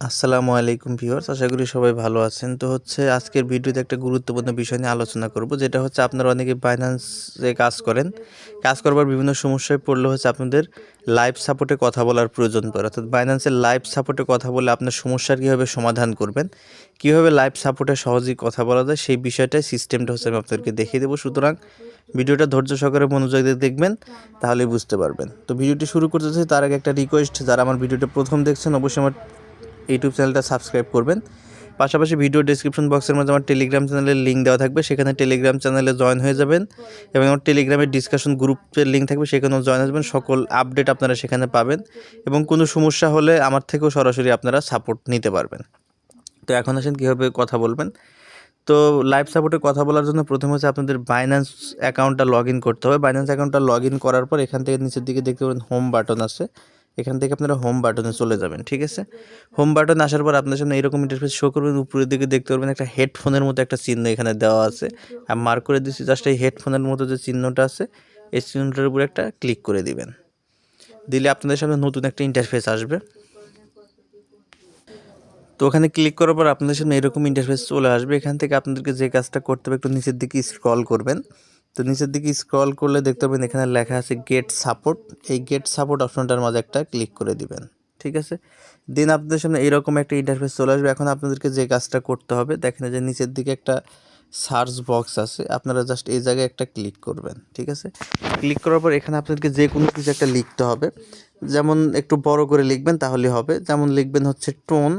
আসসালামু আলাইকুম ভিউয়ার্স, আশা করি সবাই ভালো আছেন। তো আজকের ভিডিওতে একটা গুরুত্বপূর্ণ বিষয় নিয়ে আলোচনা করব, যেটা আপনারা অনেকে বাইন্যান্সে কাজ করেন। কাজ করবার বিভিন্ন সমস্যায় পড়লে আপনাদের লাইভ সাপোর্টে কথা বলার প্রয়োজন পড়ে। অর্থাৎ বাইন্যান্সের লাইভ সাপোর্টে কথা বলে আপনার সমস্যার কীভাবে সমাধান করবেন, কীভাবে লাইভ সাপোর্টে সহজেই কথা বলা যায়, সেই বিষয়টাই সিস্টেমটা আমি আপনাদেরকে দেখিয়ে দেবো। সুতরাং ভিডিওটা ধৈর্য সহকারে মনোযোগ দিয়ে দেখবেন, তাহলেই বুঝতে পারবেন। তো ভিডিওটি শুরু করতে চাই তার আগে একটা রিকোয়েস্ট, যারা আমার ভিডিওটা প্রথম দেখছেন অবশ্যই আমার ইউটিউব চ্যানেলটা সাবস্ক্রাইব করবেন। পাশাপাশি ভিডিও ডেসক্রিপশন বক্সের মধ্যে আমার টেলিগ্রাম চ্যানেলের লিঙ্ক দেওয়া থাকবে, সেখানে টেলিগ্রাম চ্যানেলে জয়েন হয়ে যাবেন এবং আমার টেলিগ্রামের ডিসকাশন গ্রুপের লিঙ্ক থাকবে, সেখানেও জয়েন হয়ে যাবেন। সকল আপডেট আপনারা সেখানে পাবেন এবং কোনো সমস্যা হলে আমার থেকেও সরাসরি আপনারা সাপোর্ট নিতে পারবেন। তো এখন আসেন কীভাবে কথা বলবেন। তো লাইভ সাপোর্টে কথা বলার জন্য প্রথমে আপনাদের বাইন্যান্স অ্যাকাউন্টটা লগ ইন করতে হবে। বাইন্যান্স অ্যাকাউন্টটা লগ ইন করার পর এখান থেকে নিচের দিকে দেখতে পাবেন হোম বাটন আছে, এখান থেকে আপনারা হোম বাটনে চলে যাবেন। ঠিক আছে, হোম বাটনে আসার পর আপনার সামনে এরকম ইন্টারফেস শো করবেন। উপরের দিকে দেখতে পারবেন একটা হেডফোনের মতো একটা চিহ্ন এখানে দেওয়া আছে, আর মার্ক করে দিচ্ছি জাস্ট এই হেডফোনের মতো যে চিহ্নটা আছে এই চিহ্নটার উপরে একটা ক্লিক করে দিবেন। দিলে আপনাদের সামনে নতুন একটা ইন্টারফেস আসবে। তো ওখানে ক্লিক করার পর আপনাদের সামনে এরকম ইন্টারফেস চলে আসবে। এখান থেকে আপনাদেরকে যে কাজটা করতে হবে, একটু নিচের দিকে স্ক্রল করবেন। তো নিচের দিকে স্ক্রল করলে দেখতে পাবেন এখানে লেখা আছে গেট সাপোর্ট। এই গেট সাপোর্ট অপশনটার মাঝে একটা ক্লিক করে দিবেন। ঠিক আছে, দেন আপনাদের সামনে এরকম একটা ইন্টারফেস চলে আসবে। এখন আপনাদেরকে যে কাজটা করতে হবে, দেখেন যে নিচের দিকে একটা সার্চ বক্স আছে, আপনারা জাস্ট এই জায়গায় একটা ক্লিক করবেন। ঠিক আছে, ক্লিক করার পর এখানে আপনাদেরকে যে কোনো কিছু একটা লিখতে হবে। যেমন একটু বড় করে লিখবেন তাহলে হবে। যেমন লিখবেন টোন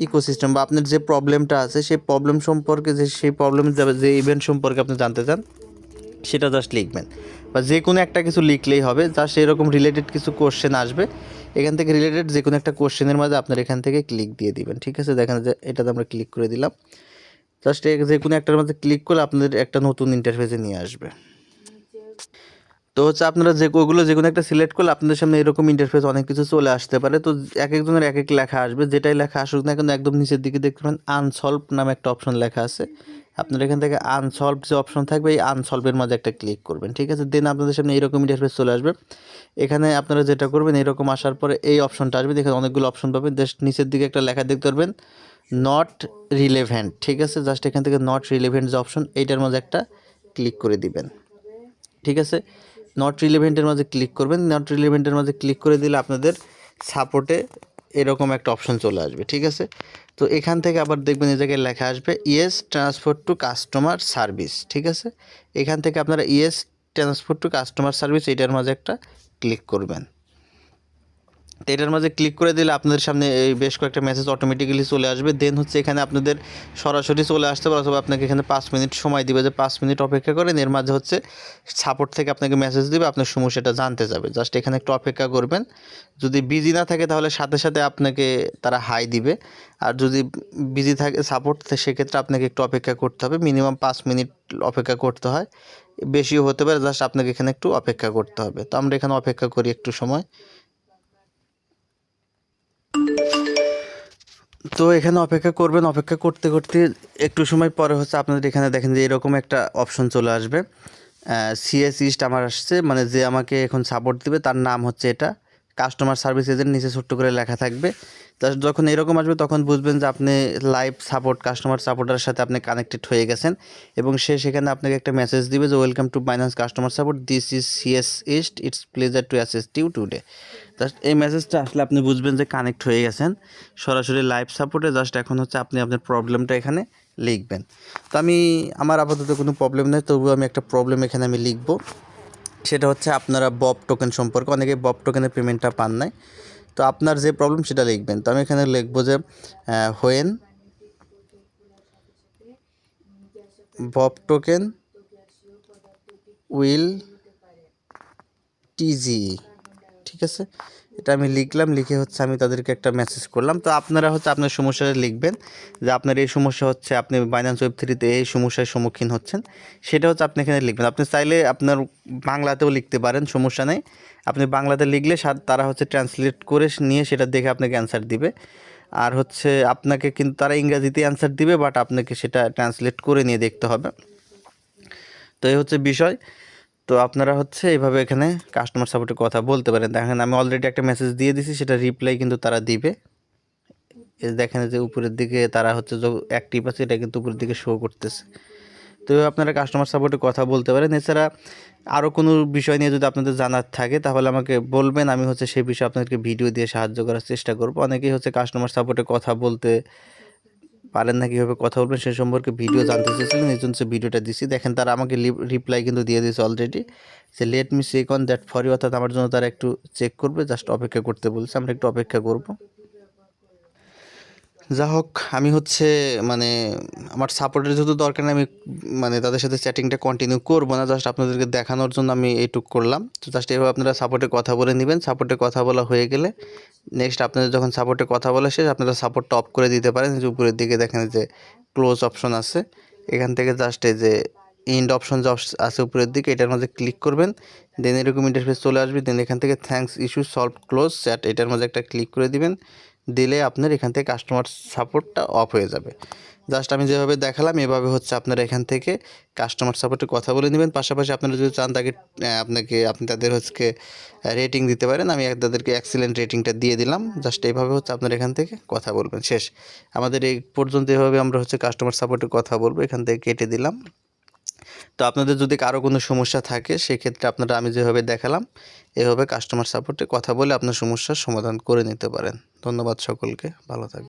ইকোসিস্টেম, বা আপনার যে প্রবলেমটা আছে সেই প্রবলেম সম্পর্কে, সেই প্রবলেমের যে ইভেন্ট সম্পর্কে আপনি জানতে চান সেটা জাস্ট লিখবেন, বা যে কোনো একটা কিছু লিখলেই হবে। জাস্ট এরকম রিলেটেড কিছু কোশ্চেন আসবে, এখান থেকে রিলেটেড যে কোনো একটা কোশ্চেনের মাঝে আপনার এখান থেকে ক্লিক দিয়ে দিবেন। ঠিক আছে, দেখেন যে এটাতে আমরা ক্লিক করে দিলাম। জাস্ট যে কোনো একটার মধ্যে ক্লিক করলে আপনাদের একটা নতুন ইন্টারফেসে নিয়ে আসবে। তো আপনারা ওগুলো যে কোনো একটা সিলেক্ট করলে আপনাদের সামনে এরকম ইন্টারফেস অনেক কিছু চলে আসতে পারে। তো এক একজনের এক এক লেখা আসবে, যেটাই লেখা আসুক না কিন্তু একদম নিচের দিকে দেখতে পাবেন আনসলভ নামে একটা অপশন লেখা আছে। আপনারা এখান থেকে আনসলভ যে অপশন থাকবে এই আনসলভের মাঝে একটা ক্লিক করবেন। ঠিক আছে, দেন আপনাদের সামনে এইরকম ইন্টারফেস চলে আসবে। এখানে আপনারা যেটা করবেন, এরকম আসার পরে এই অপশনটা আসবে, দেখেন অনেকগুলো অপশন পাবেন। জাস্ট নিচের দিকে একটা লেখা দেখতে পারবেন নট রিলেভেন্ট। ঠিক আছে, জাস্ট এখান থেকে নট রিলেভেন্ট যে অপশন এইটার মাঝে একটা ক্লিক করে দিবেন। ঠিক আছে, নট রিলেভেন্টের মাঝে ক্লিক করবেন। নট রিলেভেন্টের মাঝে ক্লিক করে দিলে আপনাদের সাপোর্টে এরকম একটা অপশন চলে আসবে। ঠিক আছে, তো এখান থেকে আবার দেখবেন এই জায়গায় লেখা আসবে yes transfer to customer service. ঠিক আছে, এখান থেকে আপনারা yes transfer to customer service এইটার মাঝে একটা ক্লিক করবেন। তো এটার মাঝে ক্লিক করে দিলে আপনাদের সামনে এই বেশ কয়েকটা মেসেজ অটোমেটিক্যালি চলে আসবে। দেন এখানে আপনাদের সরাসরি চলে আসতে পারে, অথবা আপনাকে এখানে 5 মিনিট সময় দিবে, যে 5 মিনিট অপেক্ষা করেন। এর মাঝে সাপোর্ট থেকে আপনাকে মেসেজ দিবে, আপনার সমস্যাটা জানতে যাবে। জাস্ট এখানে একটু অপেক্ষা করবেন। যদি বিজি না থাকে তাহলে সাথে সাথে আপনাকে তারা হাই দিবে, আর যদি বিজি থাকে সাপোর্ট, সেক্ষেত্রে আপনাকে একটু অপেক্ষা করতে হবে। মিনিমাম 5 মিনিট অপেক্ষা করতে হয়, বেশিও হতে পারে। জাস্ট আপনাকে এখানে একটু অপেক্ষা করতে হবে। তো আমরা এখানে অপেক্ষা করি একটু সময়। তো এখানে অপেক্ষা করবেন। অপেক্ষা করতে করতে একটু সময় পরে আপনাদের এখানে দেখেন যে এরকম একটা অপশন চলে আসবে। সিএস ইস্ট আমার আসছে, মানে যে আমাকে এখন সাপোর্ট দিবে তার নাম এটা কাস্টমার সার্ভিস এজেন্ট, নিচে ছোট্ট করে লেখা থাকবে। যখন এরকম আসবে তখন বুঝবেন যে আপনি লাইভ সাপোর্ট কাস্টমার সাপোর্টার সাথে আপনি কানেক্টেড হয়ে গেছেন, এবং সেখানে আপনাকে একটা মেসেজ দিবে যে welcome to Binance customer support, this is CS east, it's pleasure to assist you today. Just এই মেসেজটা আসলে আপনি বুঝবেন যে কানেক্ট হয়ে গেছেন সরাসরি লাইভ সাপোর্টে। জাস্ট এখন আপনি আপনার প্রবলেমটা এখানে লিখবেন। তো আমার আপাতত কোনো প্রবলেম নেই, তবুও আমি একটা প্রবলেম এখানে আমি লিখব। সেটা আপনারা বব টোকেন সম্পর্কে, অনেকে বব টোকেনের পেমেন্টটা পান নাই। তো আপনার যে প্রবলেম সেটা লিখবেন। তো আমি এখানে লিখবো যে হোয়েন বব টোকেন উইল টিজি। ঠিক আছে, এটা আমি লিখলাম, লিখে আমি তাদেরকে একটা মেসেজ করলাম। তো আপনারা আপনার সমস্যাটা লিখবেন, যে আপনার এই সমস্যা আপনি বাইন্যান্স ওয়েব3-তে এই সমস্যার সম্মুখীন হচ্ছেন, সেটা আপনি এখানে লিখবেন। আপনি চাইলে আপনার বাংলাতেও লিখতে পারেন, সমস্যা নেই। আপনি বাংলাতে লিখলে তারা ট্রান্সলেট করে নিয়ে সেটা দেখে আপনাকে অ্যান্সার দিবে। আর আপনাকে কিন্তু তারা ইংরাজিতে অ্যান্সার দিবে, বাট আপনাকে সেটা ট্রান্সলেট করে নিয়ে দেখতে হবে। তো এই বিষয়। তো আপনারা এইভাবে এখানে কাস্টমার সাপোর্টে কথা বলতে পারেন। দেখেন আমি অলরেডি একটা মেসেজ দিয়ে দিছি, সেটা রিপ্লাই কিন্তু তারা দিবে। এই দেখেন যে উপরের দিকে তারা হচ্ছে যে অ্যাক্টিভ আছে, এটা কিন্তু উপরের দিকে শো করতেছে। তো এভাবে আপনারা কাস্টমার সাপোর্টে কথা বলতে পারেন। এছাড়া আরও কোনো বিষয় নিয়ে যদি আপনাদের জানার থাকে তাহলে আমাকে বলবেন, আমি হচ্ছে সেই বিষয়ে আপনাদেরকে ভিডিও দিয়ে সাহায্য করার চেষ্টা করব। অনেকেই হচ্ছে কাস্টমার সাপোর্টে কথা বলতে পারেন না, কীভাবে কথা বলবেন সে সম্পর্কে ভিডিও জানতে চেয়েছিলেন, এই জন্য ভিডিওটা দিছি। দেখেন তারা আমাকে রিপ্লাই কিন্তু দিয়ে দিয়েছে অলরেডি, যে let me check on that for you, অর্থাৎ আমার জন্য তারা একটু চেক করবে, জাস্ট অপেক্ষা করতে বলছে, আমরা একটু অপেক্ষা করব। যা হোক, আমি হচ্ছে মানে আমার সাপোর্টের যেহেতু দরকার নেই, আমি মানে তাদের সাথে চ্যাটিংটা কন্টিনিউ করবো না, জাস্ট আপনাদেরকে দেখানোর জন্য আমি এইটুক করলাম। তো জাস্ট এভাবে আপনারা সাপোর্টে কথা বলে নেবেন। সাপোর্টে কথা বলা হয়ে গেলে নেক্সট আপনাদের যখন সাপোর্টে কথা বলা শেষ, আপনারা সাপোর্টটা অফ করে দিতে পারেন। যে উপরের দিকে দেখেন যে ক্লোজ অপশন আছে, এখান থেকে জাস্ট এই যে এন্ড অপশন যে আছে উপরের দিকে, এটার মধ্যে ক্লিক করবেন। দেন এরকম ইন্টারফেস চলে আসবে। দেন এখান থেকে thanks issue solve close chat, এটার মধ্যে একটা ক্লিক করে দিবেন। দিলে আপনার এখান থেকে কাস্টমার সাপোর্টটা অফ হয়ে যাবে। জাস্ট আমি যেভাবে দেখালাম এভাবে হচ্ছে আপনারা এখান থেকে কাস্টমার সাপোর্টে কথা বলে নেবেন। পাশাপাশি আপনারা যদি চান তাকে আপনি তাদের হচ্ছে রেটিং দিতে পারেন। আমি তাদেরকে এক্সিলেন্ট রেটিংটা দিয়ে দিলাম। জাস্ট এইভাবে হচ্ছে আপনারা এখান থেকে কথা বলবেন। শেষ। আমাদের এই পর্যন্ত এভাবে আমরা হচ্ছে কাস্টমার সাপোর্টে কথা বলবো। এখান থেকে কেটে দিলাম। তো আপনাদের যদি কারো কোনো সমস্যা থাকে সেক্ষেত্রে আপনারা আমি যেভাবে দেখালাম এভাবে কাস্টমার সাপোর্টে কথা বলে আপনার সমস্যার সমাধান করে নিতে পারেন। ধন্যবাদ সকলকে, ভালো থাকবেন।